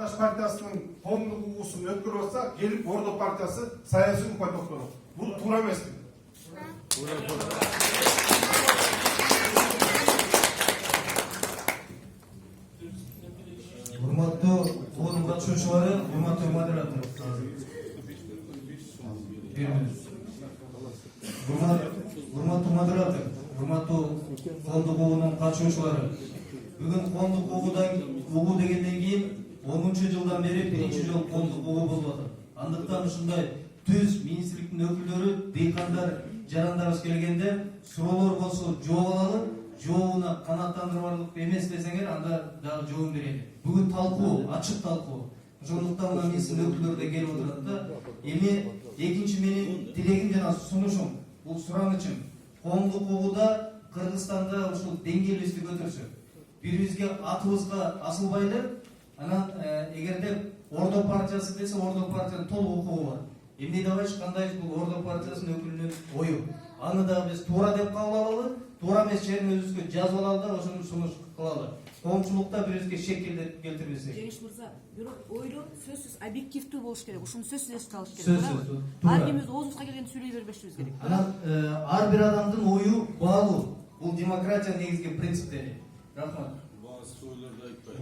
партиясының коомдук угусун өткөрүп атса, келип Ордо партиясы саясий укмка токтолот. Бул туура эмеспи? Урматтуу форум катышуучулары, урматтуу модератор. Урматтуу модератор, урматтуу коомдук угунун катышуучулары. Бүгүн коомдук угу дегенден кийин 10-жылдан бери биринчи жолу коомдук угу болуп атат. Андыктан ушундай түз министрликтин өкүлдөрү, дыйкандар, жарандарыбыз келгенде суроолор болсо жооп алалы, жообуна канааттандырбарлык эмес десеңер, анда дагы жооп берели. Бүгүн талкуу, ачык талкуу. Ошондуктан мына министрлик өкүлдөрү да келип отурат да. Эми экинчи менин тилегим жана сунушум, бул суранычым. Коомдук угуда Кыргызстанда ушул деңгээлибизди көтөрсөк, бирибизге атыбызга асылбайлы, анан эгерде Ордо партиясы десе, Ордо партиянын толук укугу бар. Эмне дабайчы кандай бул Ордо партиясынын өкүлүнүн ою. Аны дагы биз туура деп кабыл алалы, туура эмес жерин өзүбүзгө жазып алалы да, ошону сунуш кылалы. Коомчулукта бирибизге шек келтирбесек. Жеңиш мырза, бирок ойлор сөзсүз объективдүү болуш керек. Ушуну сөзсүз эске алыш керек. Сөзсүз. Ар кимибиз оозубузга келгенди сүйлөй бербешибиз керек. Анан ар бир адамдын ою баалуу. Бул демократия негизги принциптери. Рахмат. Баасы ойлорду айтпай.